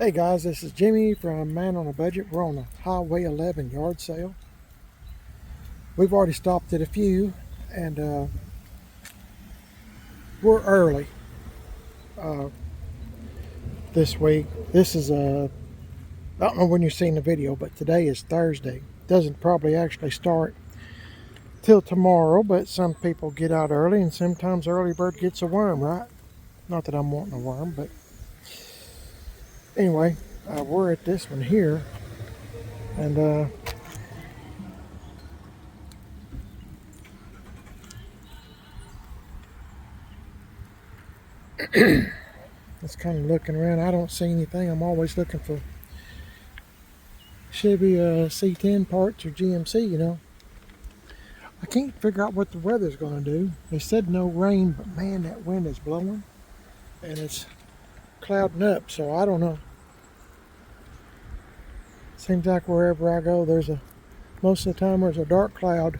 Hey guys, this is Jimmy from Man on a Budget. We're on the Highway 11 yard sale. We've already stopped at a few, and we're early this week. This is I don't know when you're seeing the video, but today is Thursday. Doesn't probably actually start till tomorrow, but some people get out early, and sometimes early bird gets a worm, right? Not that I'm wanting a worm, but anyway, we're at this one here, and just kind of looking around. I don't see anything. I'm always looking for Chevy C10 parts or GMC, you know. I can't figure out what the weather's going to do. They said no rain, but man, that wind is blowing and it's clouding up, so I don't know. Seems like wherever I go, most of the time there's a dark cloud.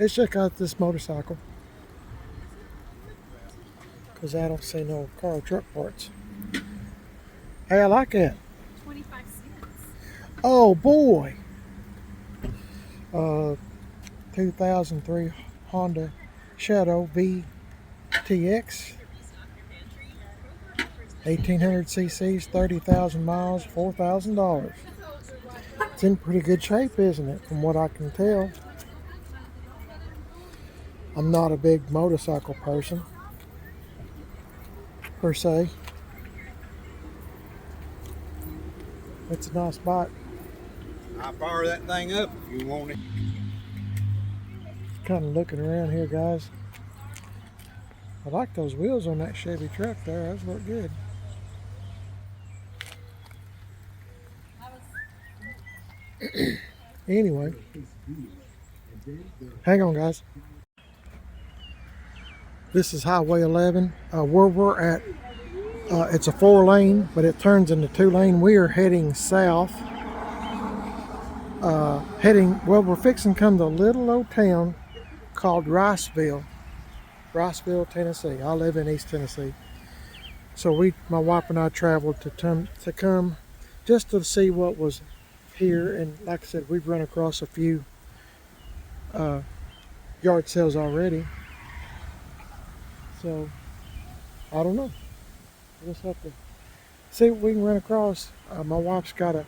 Let's check out this motorcycle, because I don't see no car or truck parts. Hey, I like that. 25 cents. Oh boy. 2003 Honda Shadow VTX. 1800 cc's, 30,000 miles, $4,000. It's in pretty good shape, isn't it? From what I can tell. I'm not a big motorcycle person, per se. It's a nice bike. I'll fire that thing up if you want it. Kind of looking around here, guys. I like those wheels on that Chevy truck there. Those look good. Anyway, hang on, guys. This is Highway 11. Where we're at, it's a 4-lane, but it turns into 2-lane. We are heading south. We're fixing to come to a little old town called Ssle, Tennessee. I live in East Tennessee. So my wife and I traveled to come just to see what was here, and like I said, we've run across a few yard sales already. So I don't know. We'll just have to see what we can run across. My wife's got to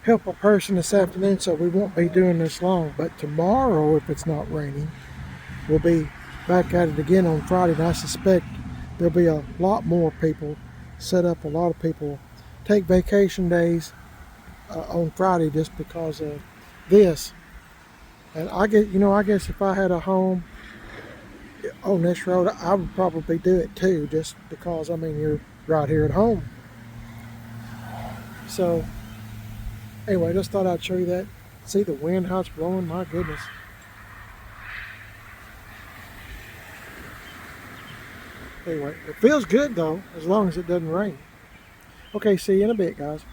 help a person this afternoon, so we won't be doing this long. But tomorrow, if it's not raining, we'll be back at it again on Friday, and I suspect there'll be a lot more people set up. A lot of people take vacation days on Friday just because of this. And I guess if I had a home on this road, I would probably do it too, just because, I mean, you're right here at home. So anyway, just thought I'd show you that. See the wind, how it's blowing, my goodness. Anyway, it feels good though, as long as it doesn't rain. Okay, see you in a bit, guys.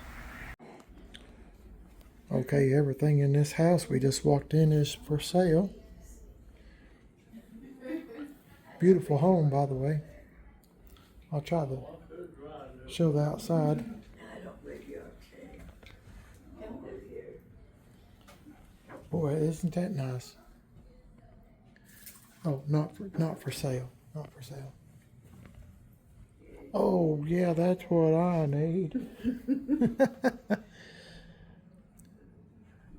Okay, everything in this house we just walked in is for sale. Beautiful home, by the way. I'll try to show the outside. Boy, isn't that nice? Oh, not for sale. Not for sale. Oh, yeah, that's what I need.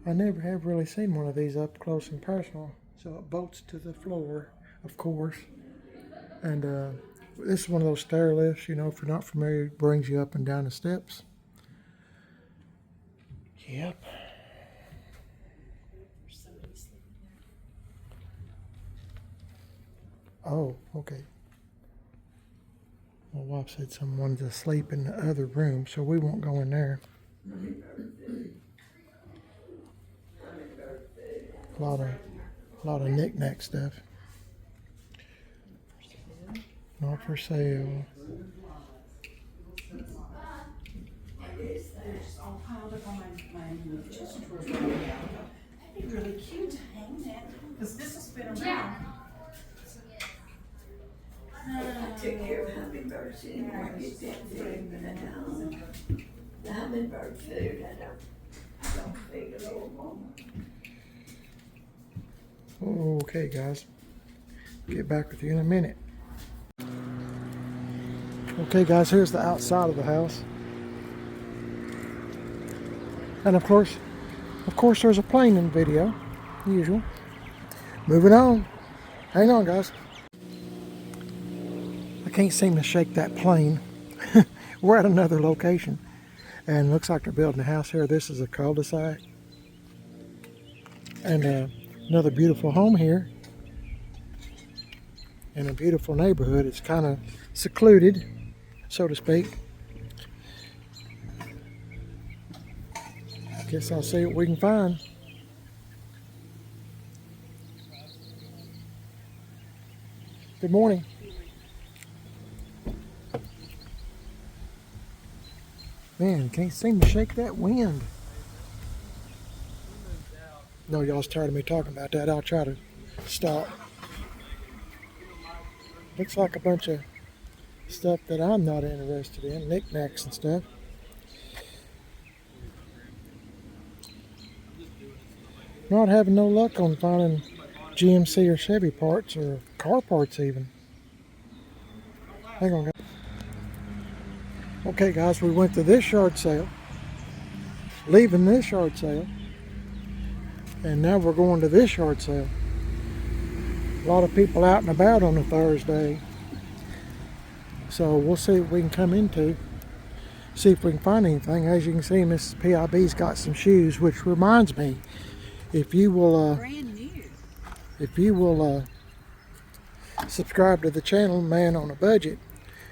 I never have really seen one of these up close and personal. So it bolts to the floor, of course. And this is one of those stair lifts, you know, if you're not familiar, it brings you up and down the steps. Yep. Oh, okay. My wife said someone wanted to sleep in the other room, so we won't go in there. A lot of knick-knack stuff. Not for sale. That'd be really cute to hang that, because this has been around. I took care of hummingbirds anymore. I get that food, but I don't. The hummingbird food, I don't feed a little more. Okay, guys. Get back with you in a minute. Okay, guys, here's the outside of the house. And of course, there's a plane in the video, usual. Moving on. Hang on, guys. I can't seem to shake that plane. We're at another location. And it looks like they're building a house here. This is a cul-de-sac. And another beautiful home here. In a beautiful neighborhood. It's kind of secluded, so to speak. Guess I'll see what we can find. Good morning. Man, can't seem to shake that wind. No, y'all's tired of me talking about that. I'll try to stop. Looks like a bunch of stuff that I'm not interested in, knickknacks and stuff. Not having no luck on finding GMC or Chevy parts or car parts even. Hang on, guys. Okay, guys, we went to this yard sale, leaving this yard sale, and now we're going to this yard sale. A lot of people out and about on a Thursday, so we'll see what we can come into, see if we can find anything. As you can see, Mrs. PIB's got some shoes, which reminds me, if you will subscribe to the channel, Man on a Budget,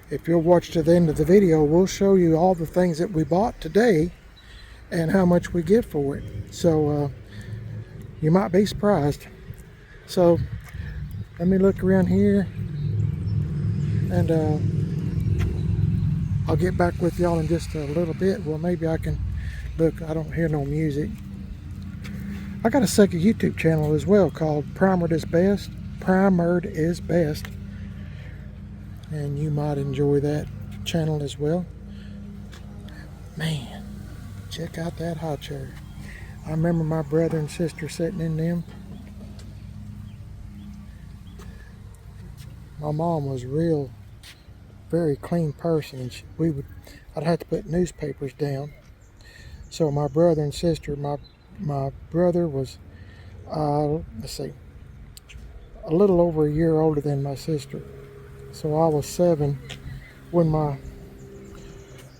if you'll watch to the end of the video, we'll show you all the things that we bought today and how much we get for it. So you might be surprised. So let me look around here, and I'll get back with y'all in just a little bit. Well, maybe I can look. I don't hear no music. I got a second YouTube channel as well called Primered is Best. Primered is Best. And you might enjoy that channel as well. Man, check out that high chair. I remember my brother and sister sitting in them. My mom was a real, very clean person, and I'd have to put newspapers down. So my brother and sister, my brother was, let's see, a little over a year older than my sister. So I was 7 when my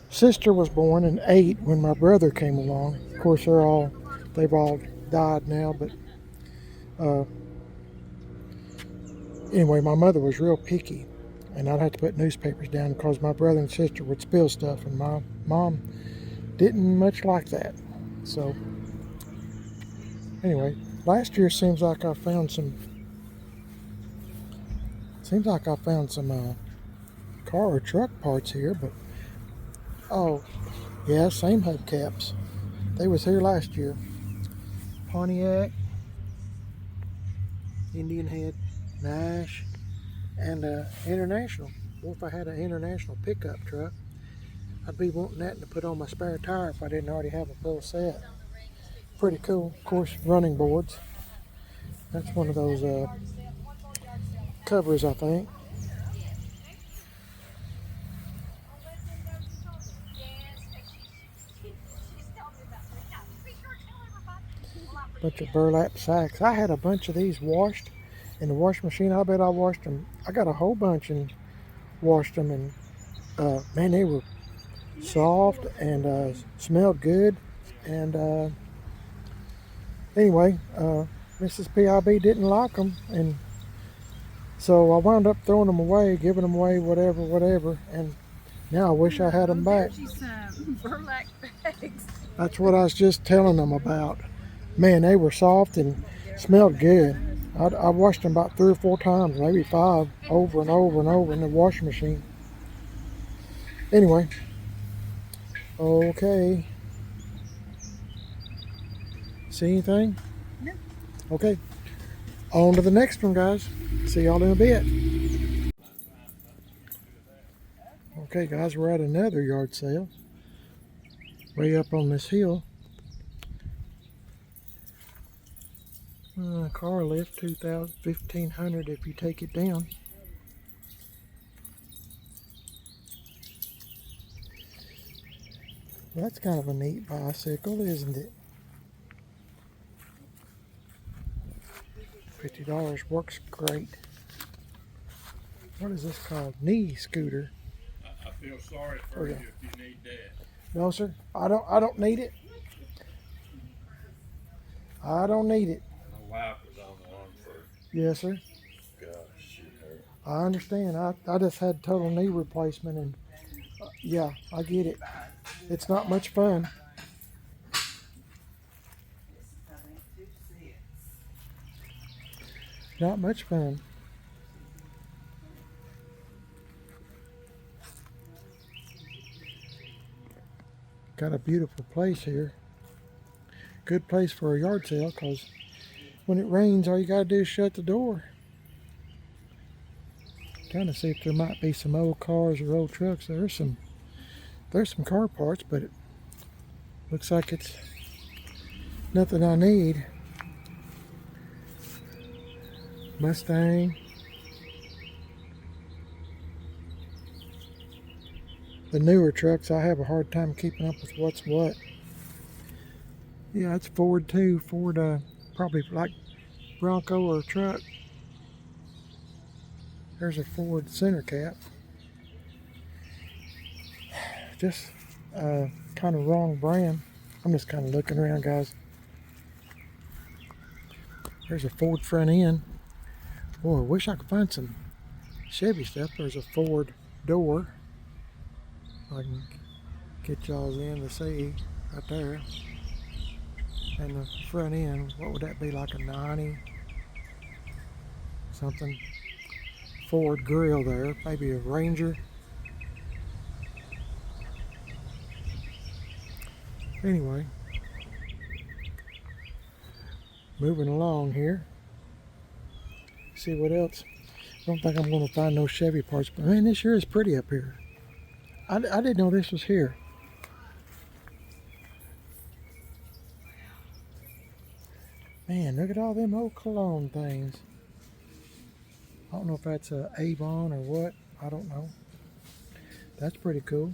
sister was born, and 8 when my brother came along. Of course, they've all died now, but anyway, my mother was real picky, and I'd have to put newspapers down because my brother and sister would spill stuff, and my mom didn't much like that. So anyway, last year seems like I found some car or truck parts here, but oh yeah, same hubcaps. They was here last year. Pontiac, Indian Head, Nash, and International. Well, if I had an International pickup truck, I'd be wanting that to put on my spare tire if I didn't already have a full set. Pretty cool. Of course, running boards. That's one of those covers, I think. Bunch of burlap sacks. I had a bunch of these washed in the washing machine. I bet I washed them. I got a whole bunch and washed them, and man, they were soft and smelled good. And anyway, Mrs. PIB didn't like them, and so I wound up throwing them away, giving them away, whatever. And now I wish I had them back. Burlap bags. That's what I was just telling them about. Man, they were soft and smelled good. I washed them about 3 or 4 times, maybe 5, over and over in the washing machine. Anyway, okay. See anything? No. Okay. On to the next one, guys. See y'all in a bit. Okay guys, we're at another yard sale. Way up on this hill. Car lift, 2,000, 1,500 if you take it down. Well, that's kind of a neat bicycle, isn't it? $50 works great. What is this called? Knee scooter. I feel sorry for you if you need that. No, sir. I don't need it. I don't need it. My wife was on one for, Yes, sir. gosh, she hurt. I understand. I just had total knee replacement, and yeah, I get it. It's not much fun. Not much fun. Got a beautiful place here. Good place for a yard sale, because when it rains, all you gotta do is shut the door. Trying to see if there might be some old cars or old trucks. There's some car parts, but it looks like it's nothing I need. Mustang. The newer trucks, I have a hard time keeping up with what's what. Yeah, it's Ford too. Ford, probably like Bronco or a truck. There's a Ford center cap. Just kind of wrong brand. I'm just kind of looking around, guys. There's a Ford front end. Boy, I wish I could find some Chevy stuff. There's a Ford door. I can get y'all in to see right there. And the front end, what would that be, like a 90 something? Ford grill there, maybe a Ranger. Anyway, moving along here. See what else. I don't think I'm going to find no Chevy parts, but man, this sure is pretty up here. I didn't know this was here. Man, look at all them old cologne things. I don't know if that's a Avon or what. I don't know. That's pretty cool.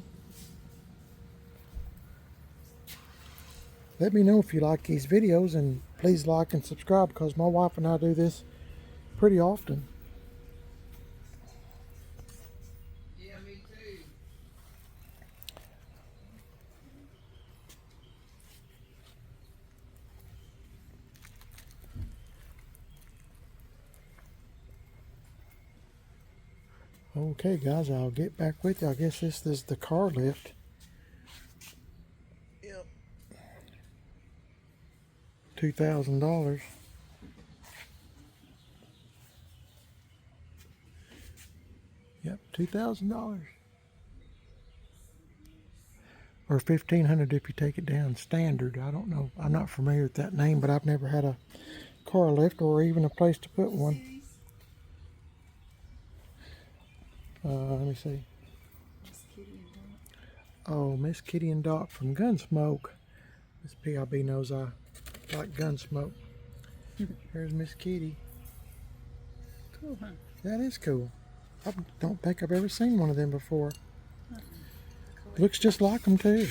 Let me know if you like these videos, and please like and subscribe, because my wife and I do this pretty often. Yeah, me too. Okay guys, I'll get back with you. I guess this is the car lift. Yep. $2,000. Yep, $2,000. Or $1,500 if you take it down standard. I don't know. I'm not familiar with that name, but I've never had a car lift or even a place to put one. Let me see. Oh, Miss Kitty and Doc from Gunsmoke. Miss PIB knows I like Gunsmoke. Here's Miss Kitty. Cool, huh? That is cool. I don't think I've ever seen one of them before. Looks just like them too.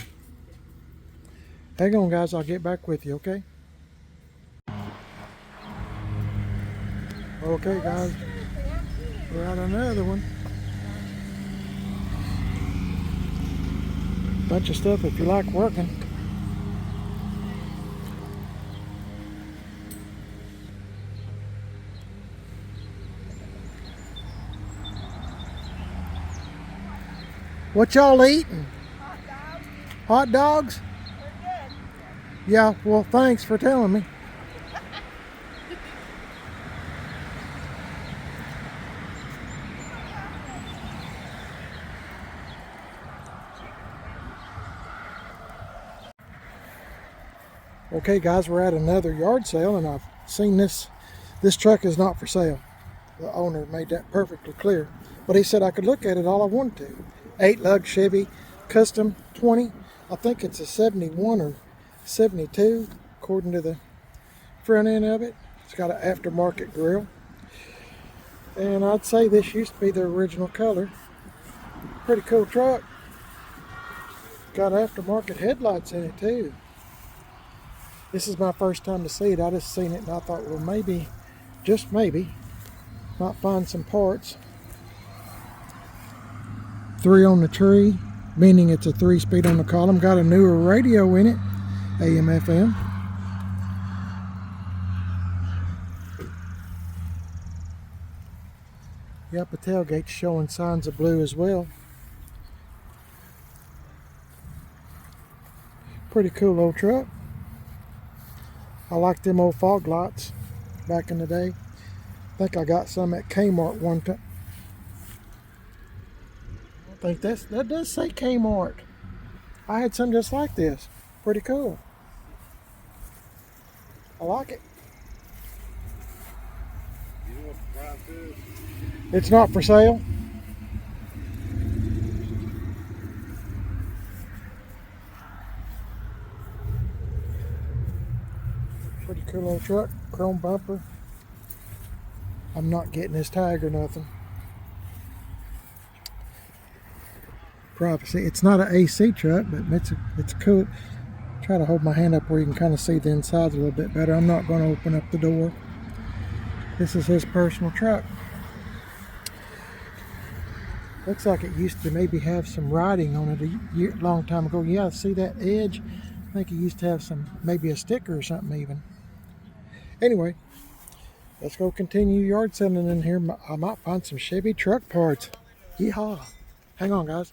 Hang on guys, I'll get back with you, okay? Okay guys, we're at another one. Bunch of stuff if you like working. What y'all eating? Hot dogs. Hot dogs? They're good. Yeah, well thanks for telling me. Okay guys, we're at another yard sale, and I've seen this truck is not for sale. The owner made that perfectly clear, but he said I could look at it all I wanted to. 8 lug Chevy Custom 20. I think it's a 71 or 72 according to the front end of it. It's got an aftermarket grille. And I'd say this used to be the original color. Pretty cool truck. Got aftermarket headlights in it too. This is my first time to see it. I just seen it and I thought, well, maybe, just maybe, might find some parts. 3 on the tree, meaning it's a 3-speed on the column. Got a newer radio in it, AM, FM. Yep, the tailgate's showing signs of blue as well. Pretty cool old truck. I like them old fog lights back in the day. I think I got some at Kmart one time. I think that does say Kmart. I had some just like this. Pretty cool. I like it. You know what the price is? It's not for sale. Pretty cool old truck, chrome bumper. I'm not getting this tag or nothing. Privacy. It's not an AC truck, but it's cool. Try to hold my hand up where you can kind of see the insides a little bit better. I'm not going to open up the door. This is his personal truck. Looks like it used to maybe have some writing on it a long time ago. Yeah, see that edge? I think it used to have some, maybe a sticker or something even. Anyway, let's go continue yard selling in here. I might find some Chevy truck parts. Yeehaw. Hang on, guys.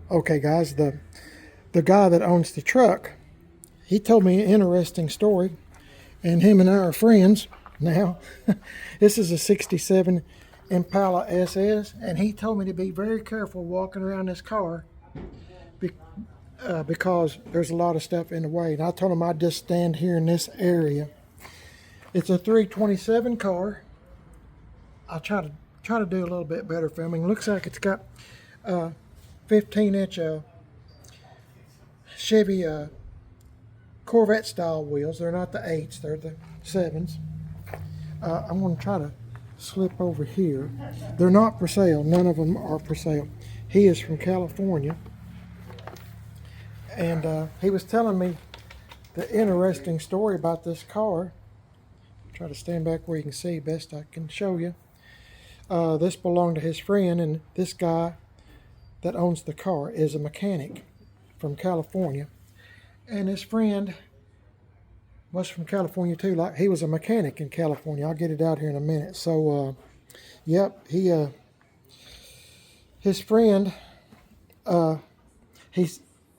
Okay, guys, the guy that owns the truck, he told me an interesting story, and him and I are friends now. This is a 67 Impala SS, and he told me to be very careful walking around this car because there's a lot of stuff in the way. And I told him I'd just stand here in this area. It's a 327 car. I'll try to do a little bit better filming. Looks like it's got 15-inch Chevy Corvette style wheels. They're not the 8s, they're the 7s. I'm going to try to slip over here. They're not for sale. None of them are for sale. He is from California, and he was telling me the interesting story about this car. Try to stand back where you can see best I can show you. This belonged to his friend, and this guy that owns the car is a mechanic from California, and his friend was from California too. Like, he was a mechanic in California. I'll get it out here in a minute. So yep, his friend that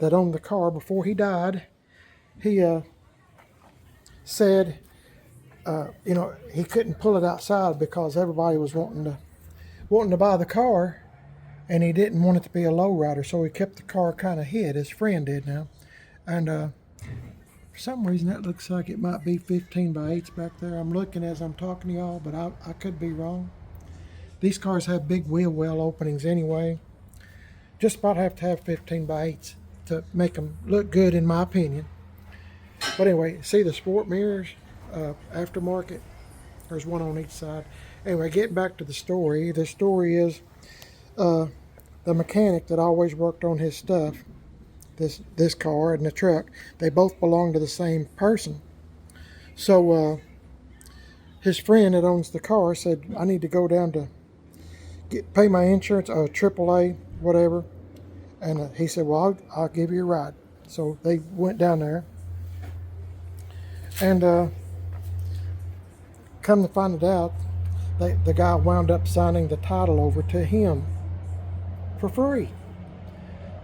owned the car before he died, he said you know, he couldn't pull it outside because everybody was wanting to buy the car, and he didn't want it to be a lowrider, so he kept the car kind of hid. His friend did now, and for some reason that looks like it might be 15 by 8s back there. I'm looking as I'm talking to y'all, but I could be wrong. These cars have big wheel well openings anyway. Just about have to have 15 by 8s to make them look good, in my opinion. But anyway, see the sport mirrors, aftermarket. There's one on each side. Anyway, getting back to the story. The story is the mechanic that always worked on his stuff, this car and the truck, they both belong to the same person. So his friend that owns the car said, I need to go down to pay my insurance, AAA, whatever. And he said, well, I'll give you a ride. So they went down there, and come to find it out, the guy wound up signing the title over to him for free.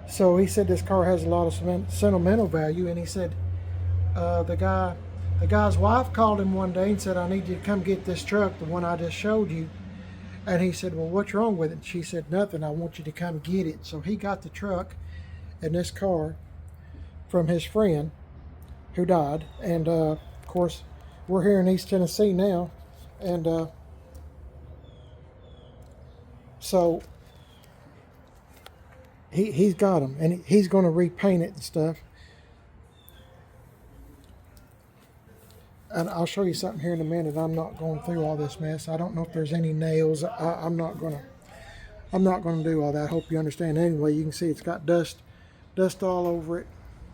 So he said this car has a lot of sentimental value, and he said the guy's wife called him one day and said, I need you to come get this truck, the one I just showed you. And he said, well, what's wrong with it? And she said, nothing, I want you to come get it. So he got the truck and this car from his friend who died. And of course, we're here in East Tennessee now, and so he's got them, and he's going to repaint it and stuff. And I'll show you something here in a minute. I'm not going through all this mess. I don't know if there's any nails. I'm not gonna do all that. I hope you understand. Anyway, you can see it's got dust all over it.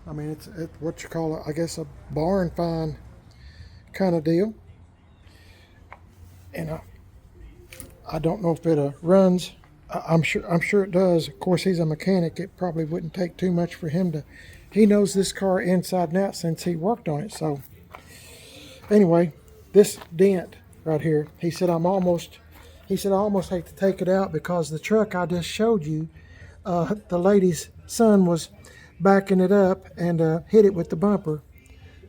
I mean, it's what you call it, I guess, a barn find kind of deal. And I don't know if it runs. I'm sure it does. Of course, he's a mechanic. It probably wouldn't take too much for him to. He knows this car inside and out since he worked on it. So anyway, this dent right here. He said I almost hate to take it out because the truck I just showed you, the lady's son was backing it up and hit it with the bumper.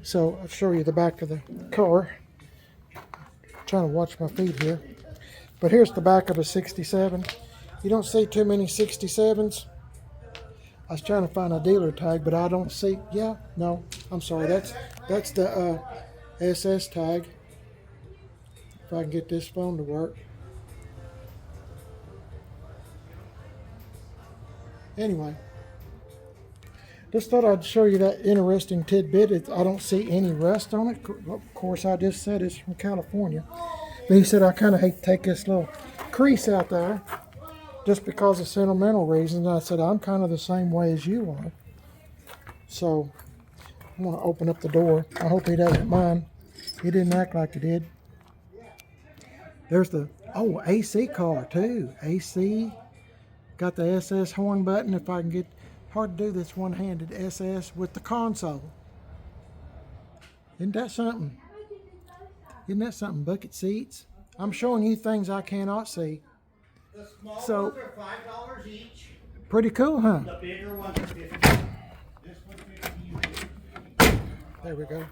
So I'll show you the back of the car. Trying to watch my feet here. But here's the back of a 67. You don't see too many 67s. I was trying to find a dealer tag, but I don't see. Yeah, no, I'm sorry. That's the SS tag. If I can get this phone to work. Anyway, just thought I'd show you that interesting tidbit. I don't see any rust on it. Of course, I just said it's from California. But he said I kind of hate to take this little crease out there just because of sentimental reasons. I said I'm kind of the same way as you are. So I'm going to open up the door. I hope he doesn't mind. He didn't act like he did. There's the AC car too. AC. Got the SS horn button. If I can get, hard to do this one-handed SS with the console. Isn't that something? Isn't that something? Bucket seats. I'm showing you things I cannot see. The small So, ones are $5 each. Pretty cool, huh? The bigger ones are 50. This one's 50. There we go.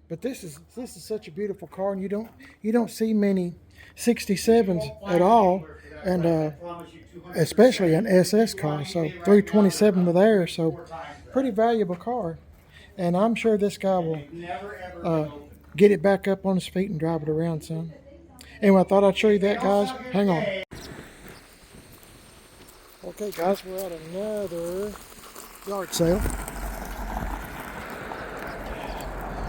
But this is such a beautiful car, and you don't see many 67s at all, and especially an SS car. So 327 to there, so pretty valuable car. And I'm sure this guy will get it back up on his feet and drive it around some. Anyway, I thought I'd show you that, guys. Hang on. Okay, guys, we're at another yard sale.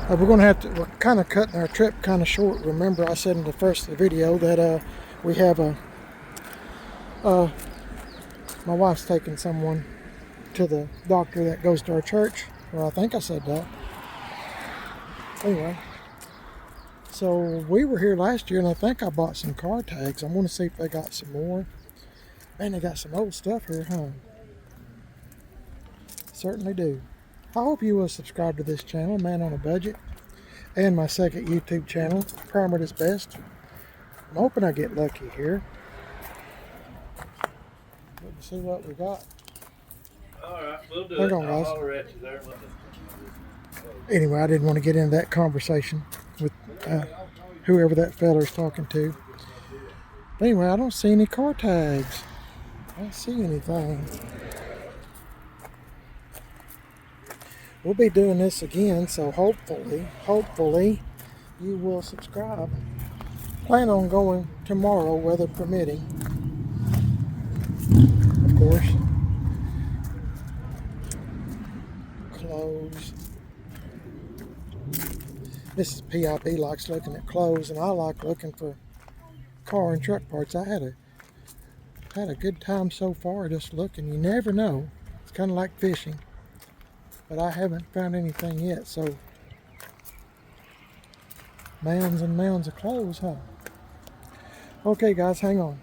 We're kind of cutting our trip kind of short. Remember, I said in the first of the video that we have my wife's taking someone to the doctor that goes to our church. Well, I think I said that. Anyway, so we were here last year, and I think I bought some car tags. I want to see if they got some more. Man, they got some old stuff here, huh? Certainly do. I hope you will subscribe to this channel, Man on a Budget, and my second YouTube channel, Primer is Best. I'm hoping I get lucky here. Let's see what we got. Alright, we'll do Hang it. on, guys. I'll holler at you there. Anyway, I didn't want to get into that conversation with whoever that feller's talking to. But anyway, I don't see any car tags. I don't see anything. We'll be doing this again, so hopefully you will subscribe. Plan on going tomorrow, weather permitting. Of course. Clothes. Mrs. PIB likes looking at clothes, and I like looking for car and truck parts. I had a good time so far just looking. You never know. It's kind of like fishing. But I haven't found anything yet, so mounds and mounds of clothes, huh? Okay, guys, hang on.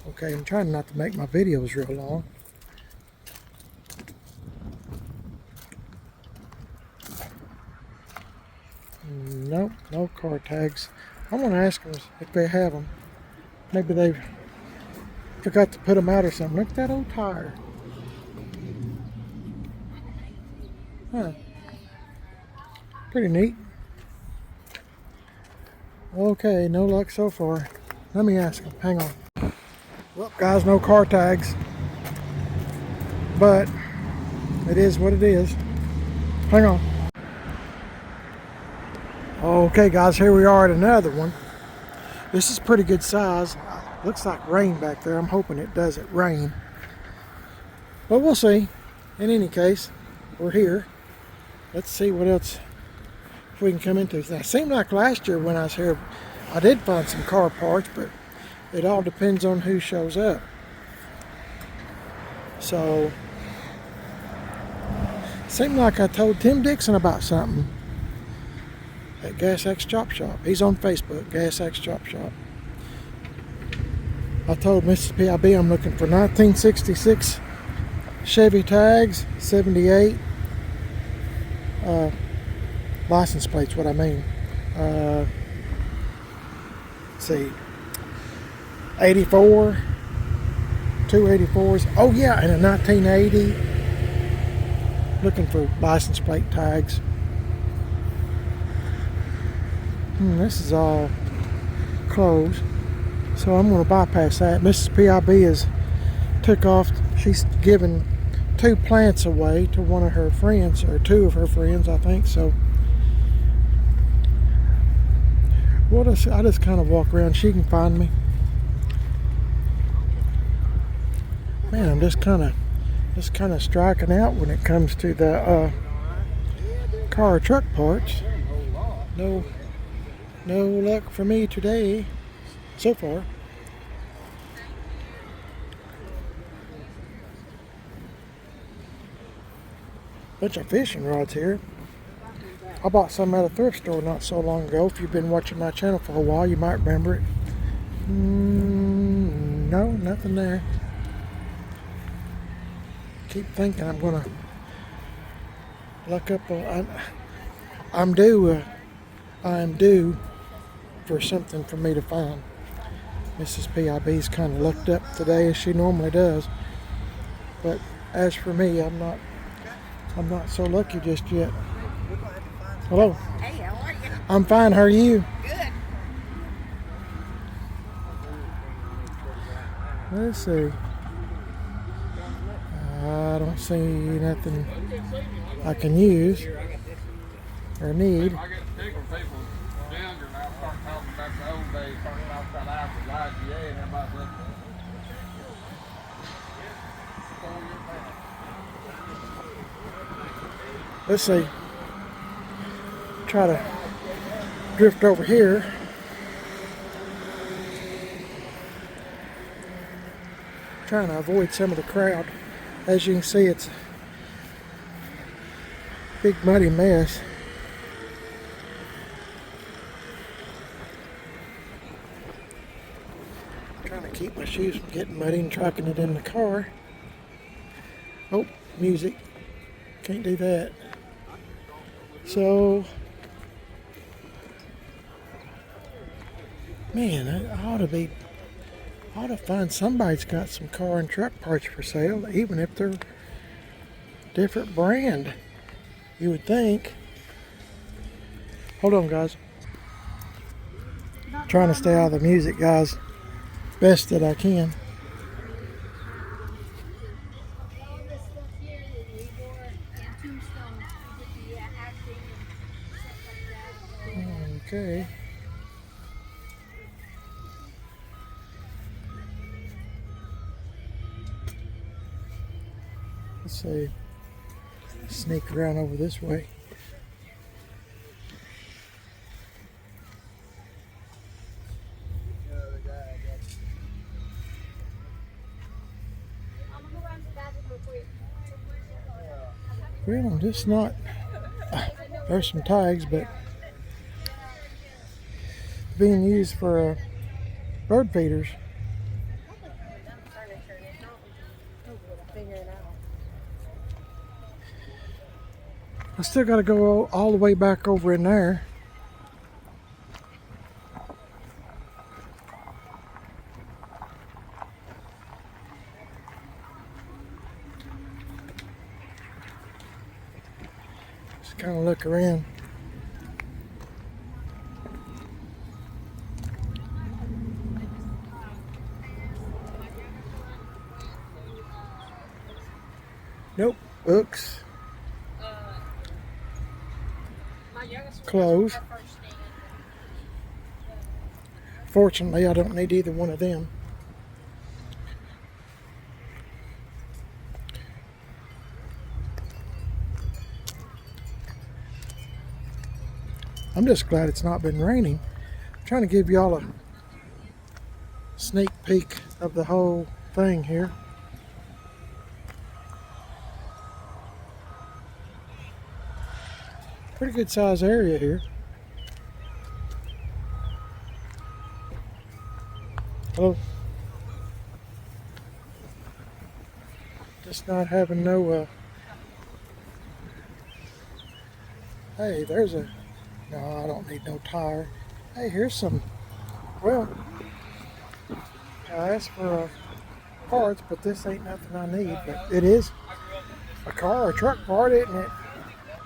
Okay, I'm trying not to make my videos real long. Nope, no car tags. I want to ask them if they have them. Maybe they forgot to put them out or something. Look at that old tire. Huh. Pretty neat. Okay, no luck so far. Let me ask them. Hang on. Well, guys, no car tags. But it is what it is. Hang on. Okay, guys, here we are at another one. This is pretty good size. Looks like rain back there. I'm hoping it doesn't rain. But we'll see. In any case, we're here. Let's see what else we can come into. Now, it seemed like last year when I was here, I did find some car parts, but it all depends on who shows up. So, seemed like I told Tim Dixon about something at Gas X Chop Shop. He's on Facebook, Gas X Chop Shop. I told Mrs. PIB I'm looking for 1966 Chevy tags, 78 license plates, what I mean. Let's see, 84, 284s. Oh yeah, and a 1980. Looking for license plate tags. This is all closed, so I'm going to bypass that. Mrs. PIB has took off. She's given 2 plants away to one of her friends, or 2 of her friends, I think. So I just kind of walk around. She can find me. Man, I'm just kind of striking out when it comes to the car or truck parts. No luck for me today so far. Bunch of fishing rods here. I bought some at a thrift store not so long ago. If you've been watching my channel for a while, you might remember it. No, nothing there. Keep thinking I'm gonna look up. I'm due for something for me to find. Mrs. PIB's kind of looked up today as she normally does, but as for me, I'm not so lucky just yet. Hello. Hey, how are you? I'm fine. How are you? Good. Let's see. I don't see nothing I can use or need. I get sick when people younger now start talking about the old days, talking about that average IGA and everybody's like, Let's see. Try to drift over here. Trying to avoid some of the crowd. As you can see, it's a big muddy mess. Trying to keep my shoes from getting muddy and tracking it in the car. Oh, music. Can't do that. So, man, I ought to find somebody's got some car and truck parts for sale, even if they're different brand. You would think. Hold on, guys. Trying to stay out of the music, guys, best that I can. All this stuff here that we wore in Tombstone with the acting and stuff like that. Okay. Let's see. Sneak around over this way. I'm gonna go run to the bathroom real quick. Well, I'm just not. There's some tags, but being used for bird feeders. I still got to go all the way back over in there. Just kind of look around. Nope, books. Clothes. Fortunately, I don't need either one of them. I'm just glad it's not been raining. I'm trying to give y'all a sneak peek of the whole thing here. Pretty good size area here. Hello. Just not having no hey, there's a, no, I don't need no tire. Hey, here's some, well, I asked for parts, but this ain't nothing I need, but it is a car or truck part, isn't it?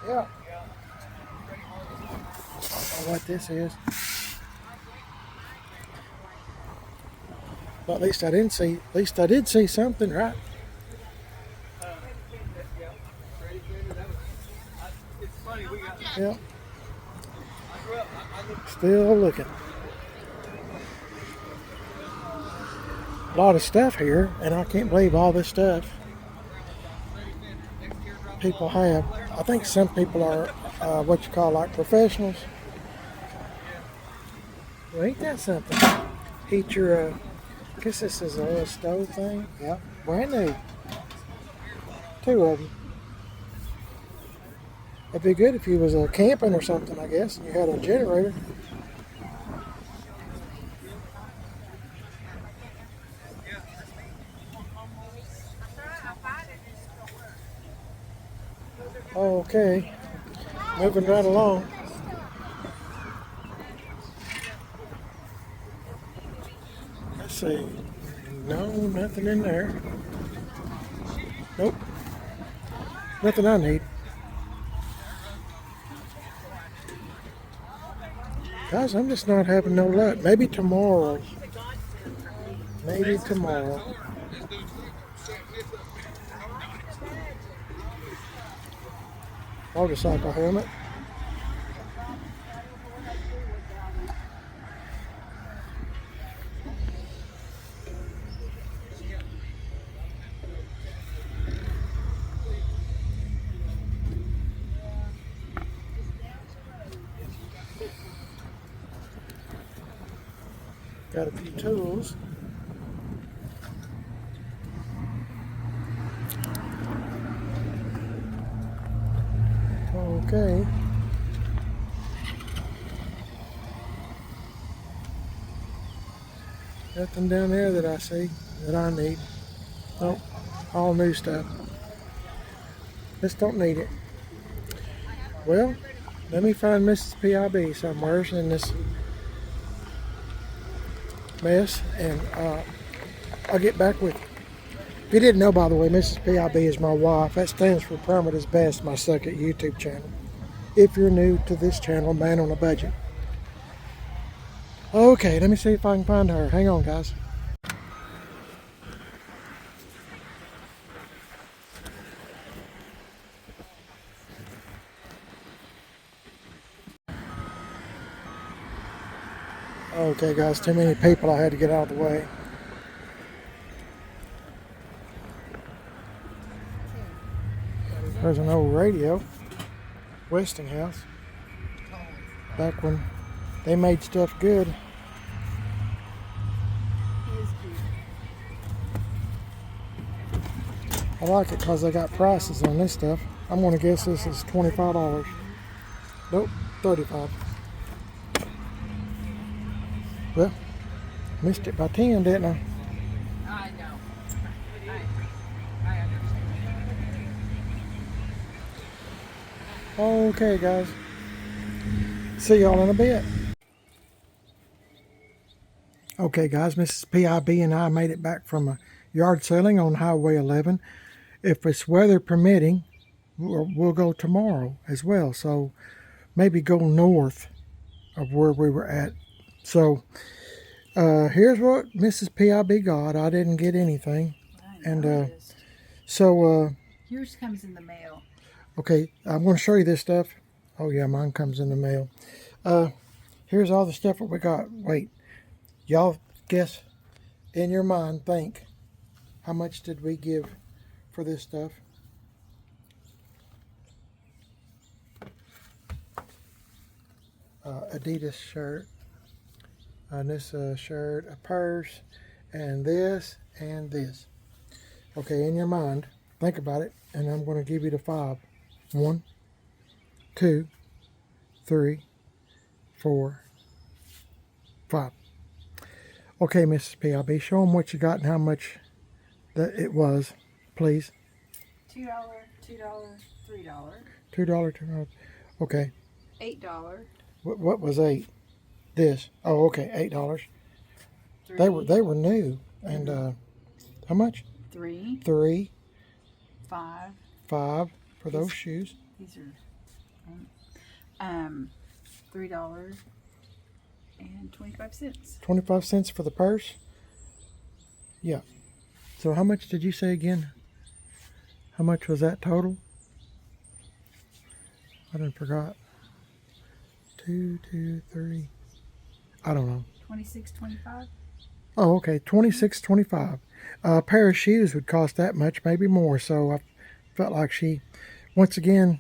Yeah. I don't know what this is. But at least I did see something, right? Yeah. Still looking. A lot of stuff here, and I can't believe all this stuff people have. I think some people are what you call like professionals. Well, ain't that something? Heat your, I guess this is a little stove thing. Yeah, brand new. 2 of them. It'd be good if you was camping or something, I guess, and you had a generator. Okay, moving right along. Let's see. No, nothing in there. Nope. Nothing I need. Guys, I'm just not having no luck. Maybe tomorrow. Maybe tomorrow. Motorcycle helmet. Got a few tools. Okay. Nothing down there that I see that I need. Nope. All new stuff. Just don't need it. Well, let me find Mrs. PIB somewhere in this mess, and I'll get back with you. If you didn't know, by the way, Mrs. PIB is my wife. That stands for Primitive Best, my second YouTube channel. If you're new to this channel, Man on a Budget. Okay, let me see if I can find her. Hang on, guys. Okay, guys, too many people. I had to get out of the way. There's an old radio, Westinghouse, back when they made stuff good. I like it because they got prices on this stuff. I'm going to guess this is $25. Nope, $35. Well, missed it by 10, didn't I? I know. I understand. Okay, guys. See y'all in a bit. Okay, guys, Mrs. PIB and I made it back from a yard selling on Highway 11. If it's weather permitting, we'll go tomorrow as well. So maybe go north of where we were at. So here's what Mrs. PIB got. I didn't get anything. And so Yours comes in the mail. okay, I'm going to show you this stuff. Oh yeah, mine comes in the mail. Here's all the stuff that we got. Wait, y'all guess in your mind, think, how much did we give for this stuff? Adidas shirt, and this shirt, a purse, and this, and this. Okay, in your mind, think about it, and I'm going to give you the 5. 1, 2, 3, 4, 5. Okay, Mrs. PIB, show them what you got and how much that it was, please. $2, $2, $3, $2, $2. Okay. $8, What was 8? This. Oh, okay, $8. $3, They were new. And how much? $3, 3, $5. 5 for those shoes. These are $3 and 25 cents. 25 cents for the purse. Yeah. So how much did you say again? How much was that total? I didn't forgot. 2, 2, 3. I don't know. 26.25. Oh, okay. 26.25. A pair of shoes would cost that much, maybe more. So I felt like she, once again,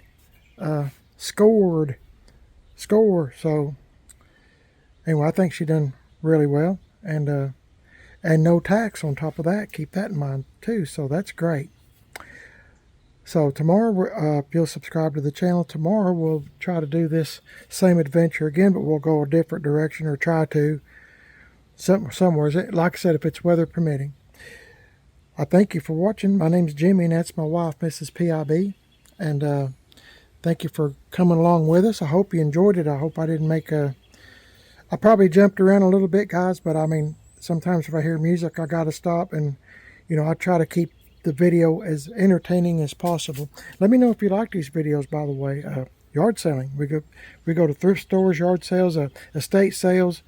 scored. So anyway, I think she done really well, and no tax on top of that. Keep that in mind too. So that's great. So tomorrow, if you'll subscribe to the channel, tomorrow we'll try to do this same adventure again, but we'll go a different direction, or try to somewhere. Like I said, if it's weather permitting. I thank you for watching. My name's Jimmy, and that's my wife, Mrs. PIB. And thank you for coming along with us. I hope you enjoyed it. I hope I didn't make I probably jumped around a little bit, guys, but I mean, sometimes if I hear music, I got to stop, and, you know, I try to keep the video as entertaining as possible. Let me know if you like these videos, by the way. Yard selling. We go to thrift stores, yard sales, estate sales,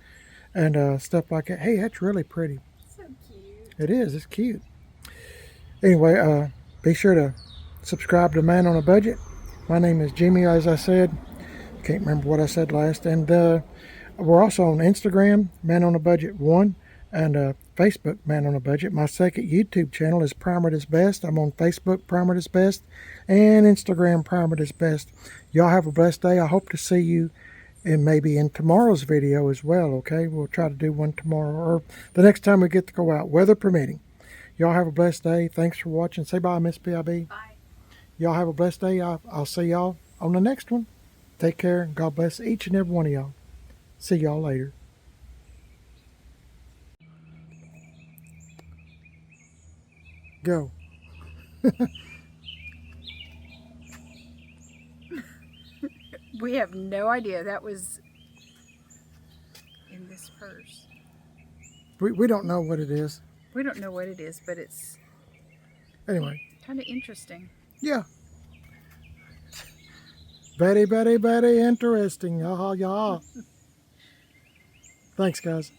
and stuff like that. Hey, that's really pretty. So cute. It is. It's cute. Anyway, be sure to subscribe to Man on a Budget. My name is Jimmy, as I said. Can't remember what I said last. And we're also on Instagram, Man on a Budget 1, and Facebook, Man on a Budget. My second YouTube channel is Primer is Best. I'm on Facebook, Primer is Best, and Instagram, Primer is Best. Y'all have a blessed day. I hope to see you maybe in tomorrow's video as well, okay? We'll try to do one tomorrow, or the next time we get to go out, weather permitting. Y'all have a blessed day. Thanks for watching. Say bye, Miss PIB. Bye. Y'all have a blessed day. I'll see y'all on the next one. Take care. God bless each and every one of y'all. See y'all later. Go. We have no idea that was in this purse. We don't know what it is. We don't know what it is, but it's Anyway, kind of interesting. yeah. Very, very, very interesting. Yeah. Thanks, guys.